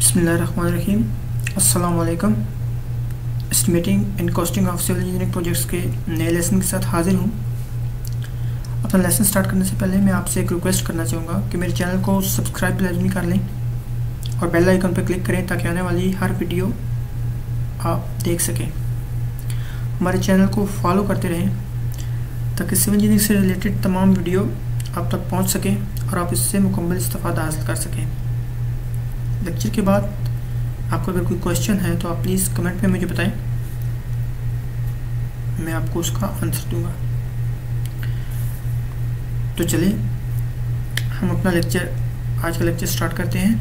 बिस्मिल्लाहिर्रहमानिर्रहीम। अस्सलाम वालेकुम। Estimating and costing of civil engineering projects के नए लेसन के साथ हाजिर हूँ। अपना लेसन स्टार्ट करने से पहले मैं आपसे एक रिक्वेस्ट करना चाहूँगा कि मेरे चैनल को सब्सक्राइब लाजमी कर लें और बेल आइकन पर क्लिक करें ताकि आने वाली हर वीडियो आप देख सकें। हमारे चैनल को फॉलो करते रहें ताकि सिविल इंजीनियरिंग से रिलेटेड तमाम वीडियो आप तक पहुँच सकें और आप इससे मुकम्मल इस्तेफ़ादा हासिल कर सकें। लेक्चर के बाद आपको अगर कोई क्वेश्चन है तो आप प्लीज़ कमेंट में मुझे बताएं, मैं आपको उसका आंसर दूंगा। तो चलिए हम अपना लेक्चर आज का लेक्चर स्टार्ट करते हैं।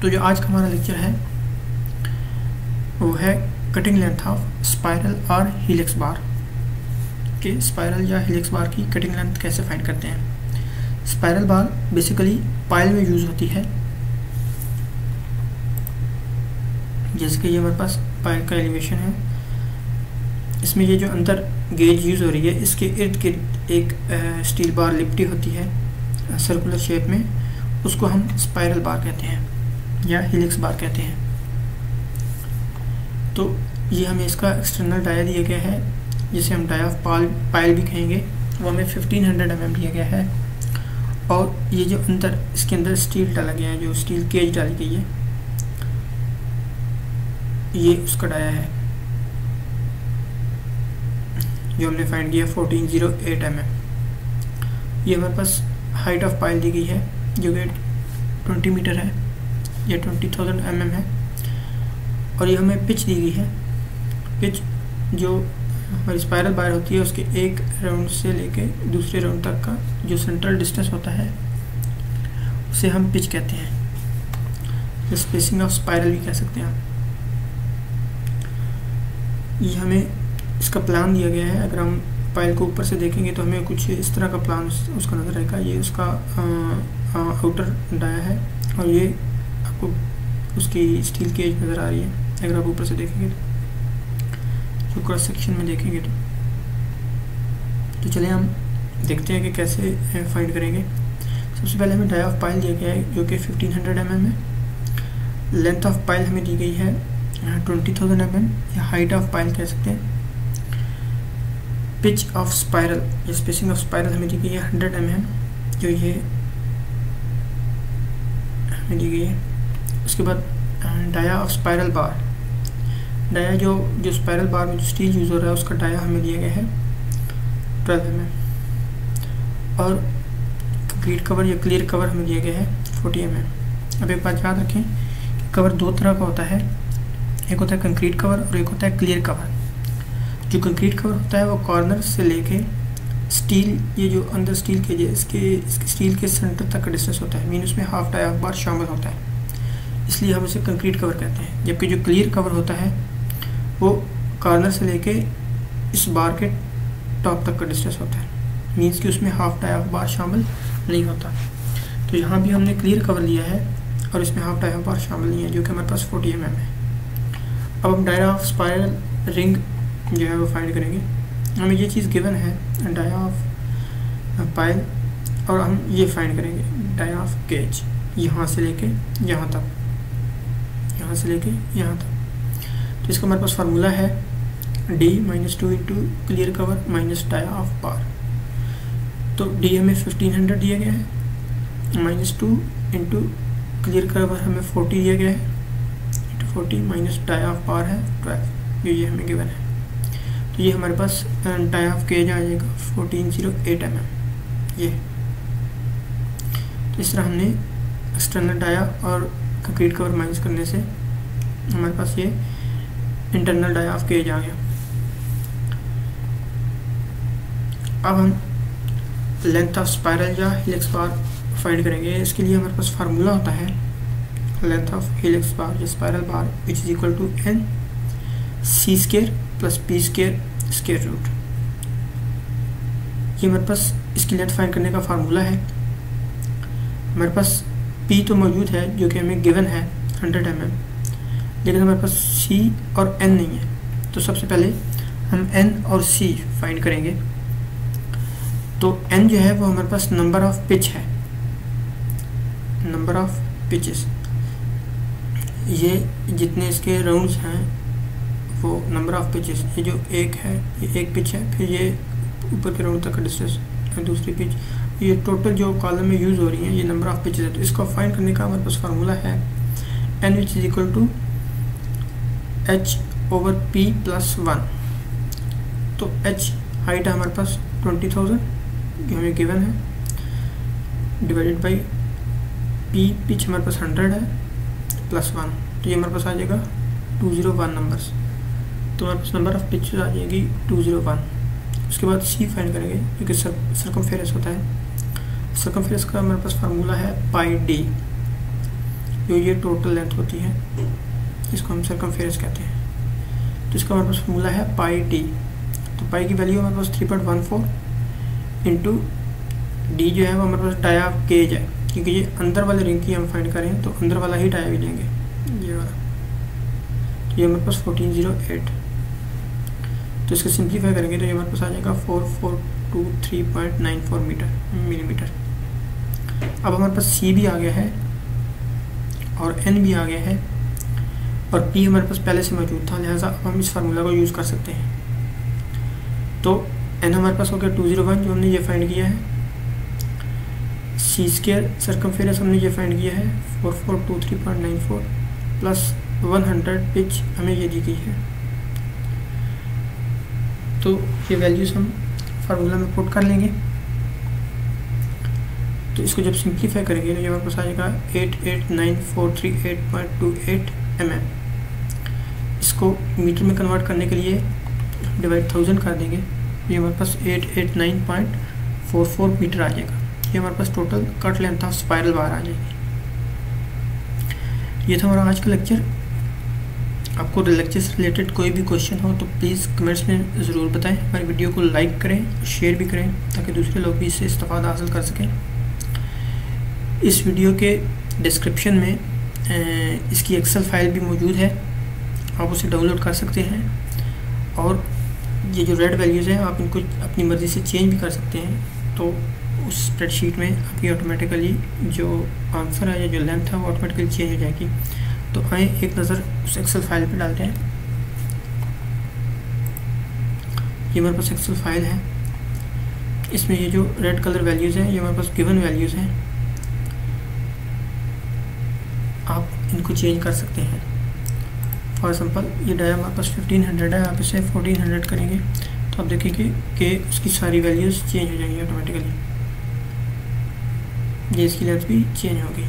तो जो आज का हमारा लेक्चर है वो है कटिंग लेंथ ऑफ स्पाइरल और हीलिक्स बार के स्पाइरल या हीलिक्स बार की कटिंग लेंथ कैसे फाइंड करते हैं। स्पाइरल बार बेसिकली पाइल में यूज़ होती है। जैसे कि ये हमारे पास पाइल का एलिवेशन है, इसमें ये जो अंदर गेज यूज़ हो रही है इसके इर्द गिर्द एक स्टील बार लिपटी होती है सर्कुलर शेप में, उसको हम स्पाइरल बार कहते हैं या हीलिक्स बार कहते हैं। तो ये हमें इसका एक्सटर्नल डाया दिया गया है जिसे हम डाया ऑफ पाइल भी कहेंगे, वो हमें 1500 mm दिया गया है। और ये जो अंदर इसके अंदर स्टील डाला गया है, जो स्टील केज डाली गई है, ये उसका डाया है जो हमने फाइंड किया 1408 mm। ये हमारे पास हाइट ऑफ पाइल दी गई है जो कि 20 मीटर है या 20,000 mm है। और ये हमें पिच दी गई है। पिच जो हमारी स्पाइरल बार होती है उसके एक राउंड से लेके दूसरे राउंड तक का जो सेंट्रल डिस्टेंस होता है उसे हम पिच कहते हैं। स्पेसिंग ऑफ स्पाइरल भी कह सकते हैं आप। ये हमें इसका प्लान दिया गया है। अगर हम पाइल को ऊपर से देखेंगे तो हमें कुछ इस तरह का प्लान उसका नज़र आएगा। ये उसका आउटर डाया है और ये आपको उसकी स्टील केज नज़र आ रही है अगर आप ऊपर से देखेंगे तो क्रॉस सेक्शन में देखेंगे तो चलिए हम देखते हैं कि कैसे फाइंड करेंगे। सबसे पहले हमें डाया ऑफ पाइल दिया गया है जो कि 1500 mm है। लेंथ ऑफ पाइल हमें दी गई है 20,000 mm या हाइट ऑफ पाइल कह सकते हैं। पिच ऑफ स्पाइरल या स्पेसिंग ऑफ स्पाइरल हमें दी गई है 100 mm जो ये हमें दी गई है। उसके बाद dia of spiral bar, dia जो स्पाइरल बार में जो स्टील यूज़ हो रहा है उसका डाया हमें दिया गया है 12 mm। और कंक्रीट कवर या क्लियर कवर हमें दिया गया है 40 mm। अब एक बात याद रखें कि कवर दो तरह का होता है, एक होता है कंक्रीट कवर और एक होता है क्लियर कवर। जो कंक्रीट कवर होता है वो कॉर्नर से लेके स्टील, ये जो अंदर स्टील के इसके स्टील के सेंटर तक का डिस्टेंस होता है, मीन उसमें हाफ डाया ऑफ बार शामिल होता है, इसलिए हम उसे कंक्रीट कवर कहते हैं। जबकि जो क्लियर कवर होता है वो कॉर्नर से लेके इस बार के टॉप तक का डिस्टेंस होता है, मीन्स कि उसमें हाफ डाया ऑफ बार शामिल नहीं होता। तो यहाँ भी हमने क्लियर कवर लिया है और इसमें हाफ डाया ऑफ बार शामिल नहीं है जो कि हमारे पास 40 mm है। अब हम डाया ऑफ स्पाइरल रिंग जो है वो फाइंड करेंगे। हमें ये चीज़ गिवन है डाया ऑफ पाइल और हम ये फाइंड करेंगे डाया ऑफ गेज यहाँ से लेके यहाँ तक, यहाँ से लेके यहाँ तक। तो इसका हमारे पास फार्मूला है D - 2 into clear cover minus dia of bar. तो D हमें 1500 दिया गया है, -2 इंटू क्लियर कवर हमें 40 दिया गया है, 40 माइनस डाया ऑफ बार है 12 जो ये हमें गिवन है। तो ये हमारे पास डाया ऑफ केज आ जाएगा 1408 mm ये। तो इस तरह हमने एक्सटर्नल डाया और कंक्रीट कवर माइनस करने से हमारे पास ये इंटरनल डाया ऑफ केज आ गया। अब हम लेंथ ऑफ स्पाइरल या हीलिक्स बार फाइंड करेंगे। इसके लिए हमारे पास फार्मूला होता है लेंथ ऑफ हीलिक्स बार या spiral bar which is equal to n c² + p² square root. ये हमारे पास इसकी लेंथ फाइंड करने का फार्मूला है। हमारे पास p तो मौजूद है जो कि हमें गिवन है 100 mm, लेकिन हमारे पास c और n नहीं है। तो सबसे पहले हम n और c फाइंड करेंगे। तो n जो है वो हमारे पास नंबर ऑफ पिच है, नंबर ऑफ पिचेस। ये जितने इसके राउंड्स हैं वो नंबर ऑफ पिचेस, ये जो एक है ये एक पिच है, फिर ये ऊपर के राउंड तक का डिस्टेंस दूसरी पिच, ये टोटल जो कॉलम में यूज़ हो रही हैं ये नंबर ऑफ पिचेस है। तो इसको फाइंड करने का हमारे पास फार्मूला है n which is equal to h/p+1। तो h हाइट है हमारे पास 20,000 जो हमें गिवन है, डिवाइडेड बाई p पिच हमारे पास 100 है +1, तो ये हमारे पास आ जाएगा 201 नंबर्स। तो हमारे पास नंबर ऑफ पिचेस आ जाएगी 201। उसके बाद c फाइंड करेंगे क्योंकि सर्कमफेरेंस होता है। सर्कमफेरेंस का हमारे पास फार्मूला है πd, जो ये टोटल लेंथ होती है, इसको हम सर्कमफेरेंस कहते हैं। तो इसका हमारे पास फार्मूला है πd। तो पाई की वैल्यू हमारे पास 3.14 इंटू डी जो है वो हमारे पास डाया केज है, क्योंकि ये अंदर वाले रिंग की हम फाइंड करें तो अंदर वाला ही डाया भी लेंगे, ये वाला। तो ये हमारे पास 1408। तो इसको सिंप्लीफाई करेंगे तो ये हमारे पास आ जाएगा 4423.94 मिलीमीटर। अब हमारे पास सी भी आ गया है और एन भी आ गया है और पी हमारे पास पहले से मौजूद था, लिहाजा अब हम इस फार्मूला को यूज़ कर सकते हैं। तो एन हमारे पास हो गया 201 जो हमने ये फाइंड किया है, सी स्क्वायर सर्कमफेरेंस हमने ये फाइंड किया है 4423.94 प्लस 100 पिच हमें ये दी गई है। तो ये वैल्यूज़ हम फार्मूला में पुट कर लेंगे। तो इसको जब सिंप्लीफाई करेंगे तो ये हमारे पास आ जाएगा 889438.28 mm। इसको मीटर में कन्वर्ट करने के लिए डिवाइड 1000 कर देंगे, ये हमारे पास 889.44 मीटर आ जाएगा। ये हमारे पास total cut length of spiral bar आ जाएगी। ये था हमारा आज का लेक्चर। आपको लेक्चर से रिलेटेड कोई भी क्वेश्चन हो तो प्लीज़ कमेंट्स में ज़रूर बताएं। हमारी वीडियो को लाइक करें, शेयर भी करें ताकि दूसरे लोग भी इससे इस्तेफादा हासिल कर सकें। इस वीडियो के डिस्क्रिप्शन में इसकी एक्सेल फाइल भी मौजूद है, आप उसे डाउनलोड कर सकते हैं। और ये जो रेड वैल्यूज़ हैं आप इनको अपनी मर्ज़ी से चेंज भी कर सकते हैं। तो उस स्प्रेडशीट में आपकी ऑटोमेटिकली जो आंसर है या जो लेंथ है वो ऑटोमेटिकली चेंज हो जाएगी। तो आए एक नज़र उस एक्सेल फाइल पे डालते हैं। ये हमारे पास एक्सेल फाइल है, इसमें ये जो रेड कलर वैल्यूज़ हैं ये हमारे पास गिवन वैल्यूज़ हैं, आप इनको चेंज कर सकते हैं। फॉर एग्जांपल ये डाया हमारे पास 1500 है, आप इसे 1400 करेंगे तो आप देखेंगे कि उसकी सारी वैल्यूज़ चेंज हो जाएंगी ऑटोमेटिकली। ये इसकी लेंथ भी चेंज होगी,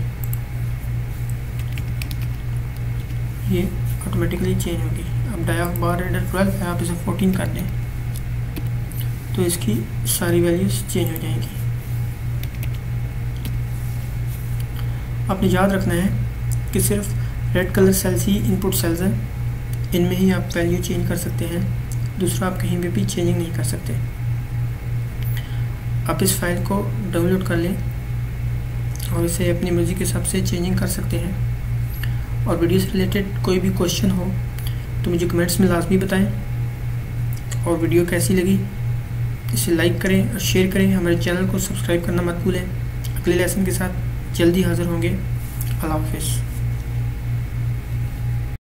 ये ऑटोमेटिकली चेंज होगी। अब डाया बार रेडर 12 है, आप इसे 14 कर दें तो इसकी सारी वैल्यूज़ चेंज हो जाएंगी। आपने याद रखना है कि सिर्फ रेड कलर सेल्स ही इनपुट सेल्स हैं, इनमें ही आप वैल्यू चेंज कर सकते हैं, दूसरा आप कहीं पे भी चेंजिंग नहीं कर सकते। आप इस फाइल को डाउनलोड कर लें और इसे अपनी मर्ज़ी के हिसाब से चेंजिंग कर सकते हैं। और वीडियो से रिलेटेड कोई भी क्वेश्चन हो तो मुझे कमेंट्स में लाजमी बताएं। और वीडियो कैसी लगी इसे लाइक करें और शेयर करें। हमारे चैनल को सब्सक्राइब करना मत भूलें। अगले लेसन के साथ जल्दी हाज़िर होंगे। अल्लाह हाफ़िज़।